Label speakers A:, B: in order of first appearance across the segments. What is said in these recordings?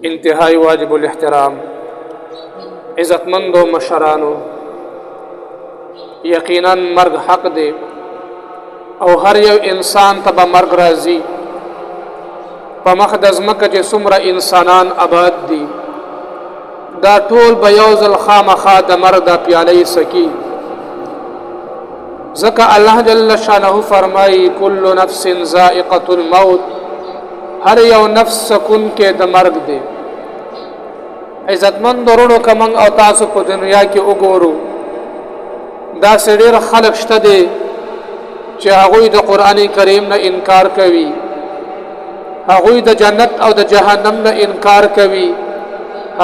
A: انتہائی واجب الاحترام عزتمندو مشرانو، یقیناً مرگ حق دے او هر یو انسان ته به مرگ راځي. په مخ د ځمکه چې څومره انسانان آباد دي دا ټول به یو ځل خامخا د مرګ د پیالې سکی. ځکه الله جل شانه فرمایي کل نفس ذائقة الموت، هر یو نفس سکون کې د مرګ دی. عزتمند ورونو که موږ او تاسو په دنیا کې وګورو داسې ډېر خلک شته دي چې هغوی د قرآن کریم نه انکار کوي، هغوی د جنت او د جهنم نه انکار کوي،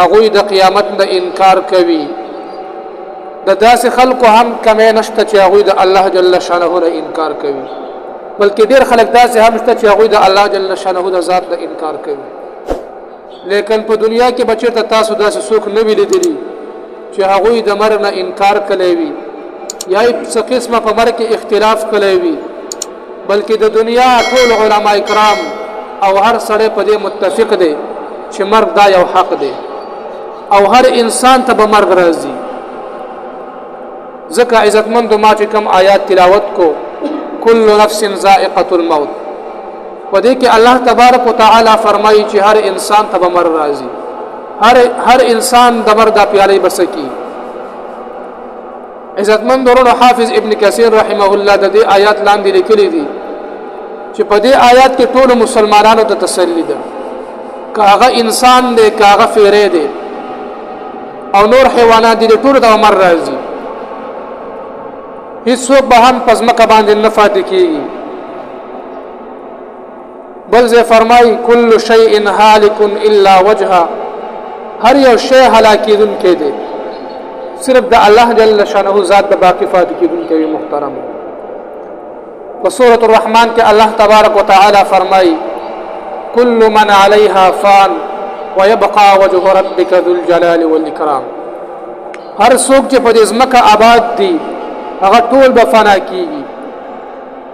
A: هغوی د قیامت نه انکار کوي. د داسې خلکو هم کمی نشته چې هغوی د الله جل شانه نه انکار کوي، بلکې ډېر خلک داسې هم شته چې هغوی د الله جل شانه د ذات نه انکار کوي. لیکن په دنیا کې به چېرته تاسو داسې څوک نه وي لیدلي چې هغوی د مرګ نه انکار کړی وي یا یې څه قسمه په مرګ کې اختلاف کړی وي، بلکې د دنیا ټول علما کرام او هر سړی په دې متفق دی چې مرګ دا یو حق دی او هر انسان ته به مرګ راځي. ځکه عزتمندو ما چې کوم آیات تلاوت کو کل نفس ذائقة الموت، په دې کې الله تبارک وتعالى فرمایي چې هر انسان ته به مرګ راځي، هر انسان د مرګ د پیالې بسکی. عزتمند ورونو حافظ ابن کثیر رحمه الله د دې آیات لاندې لیکلي دي چې په دې آیات کې ټول مسلمانانو ته تسلی ده، که هغه انسان دی که هغه فیری دی او نور حیوانات دي ټول ته مرګ راځي. هیڅوک به هم په ځمکه باندې نه پاتې کېږي. بل ځای فرمایي کل شیء هالک الا وجهه، هر یو شی هلاکېدونکی دی صرف د الله جل شانه ذات د باقی پاتې کېدونکی وي. محترم په سورة الرحمن کې الله تبارک وتعالى فرمایي کل من علیها فان ويبقى وجه ربک ذو الجلال والاکرام، هر څوک چې په دې ځمکه آباد دي هغه ټول به فنا کېږي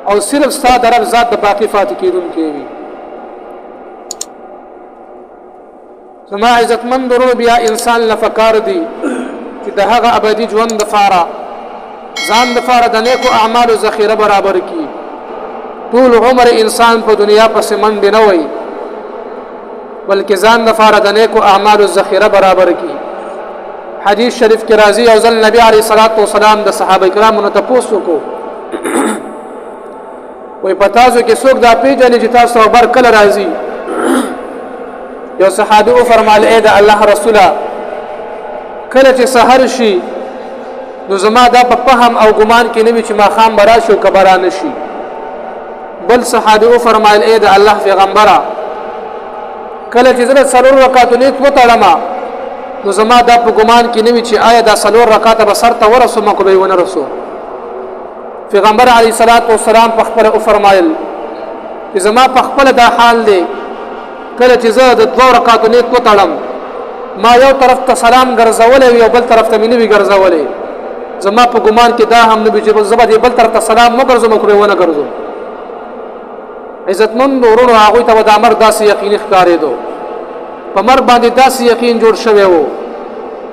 A: او صرف ستا د رب ذات د باقی پاتې کېدونکی وي. زما عزتمند ورونو بیا انسان لفکار دی چې د هغه ابدي ژوند دپاره ځان دپاره د نیکو اعمالو ذخیره برابر کړي. ټول عمر انسان په دنیا پسې منډې نه وي بلکې ځان دپاره د نیکو اعمالو ذخیره برابر کړي. حدیث شریف کې راځي یو ځل نبی علیه الصلاة والسلام د صحابه کرامو نه تپوس وکړو، وایي په تاسو کې څوک دا پیژني چې تاسو خبر کله راځي؟ یو صحابي وفرمایل ای د الله رسوله کله چې سحر شي نو زما دا په فهم او ګمان کې نه وي چې ماښام به راشي او که به رانه شي. بل صحابي وفرمایل ای د الله پیغمبره کله چې زه د 4 رکعاتو نیت وتړمه نو زما دا په ګمان کې نه وي چې آیا دا 4 رکعاته به سر ته ورسوم که به یې ونه رسوم. پیغمبر علیه الصلاة والسلام په خپله وفرمایل چې زما په خپله دا حال دی کله چې زه د 2 رکعاتو نیت وتړم ما یو طرف ته سلام ګرځولی وي او بل طرف ته مې نه وي ګرځولی، زما په ګمان کې دا هم نه وي چې زه به دې بل طرف ته سلام وګرځم او که به یې ونه ګرځم. عزتمند ورونو هغوی ته به دا مرګ داسې یقیني ښکارېدو، په مرګ باندې داسې یقین جوړ شوی و.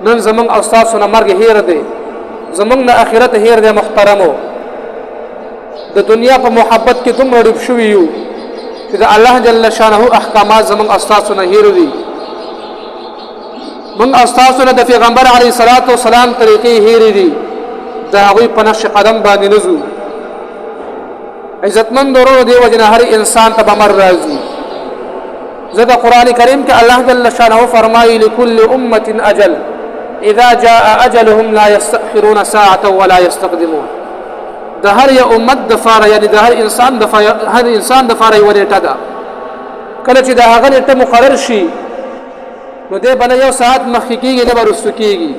A: نن زمونږ او ستاسو نه مرګ هیر دی، زمونږ نه آخرت هیر دی. محترمو د دنیا په محبت کې دومره ډوب شوي یو چې د الله جل شانه احکامات زمونږ او ستاسو نه هیر دي. موږ او ستاسو نه د پیغمبر علیه الصلاة والسلام طریقې هیرې دي، د هغوی په نقش قدم باندې نه ځو. عزتمند ورونو دې وجې نه هر انسان ته به مرګ راځي. ځکه قرآن کریم کې الله جل شانه فرمایي لكل امة اجل اذا جاء اجلهم لا يستأخرون ساعة ولا يستقدمون. د هر یو امت دپاره یعنې د هر انسان دپاره یوه نیټه ده، کله چې د هغه نیټه مقرر شي نو دی به نه 1 ساعت مخکې کېږي نه به رستو کېږي،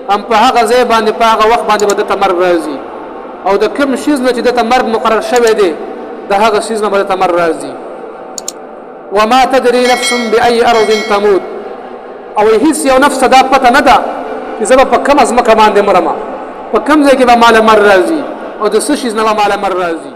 A: هم په هغه ځای باندې په هغه وخت باندې به دته مرګ راځي او د کوم شیز نه چې دته مرګ مقرر شوی دی د هغه شیز نه به دته مرګ راځي. وما تدري نفس بأي أرض تموت، او هیڅ یو نفس دا پته نه ده چې زه به په کومه ځمکه باندې مرمه، په کوم ځای کې به ماله مرګ راځي او د څه شیز نه به ماله مرګ راځي.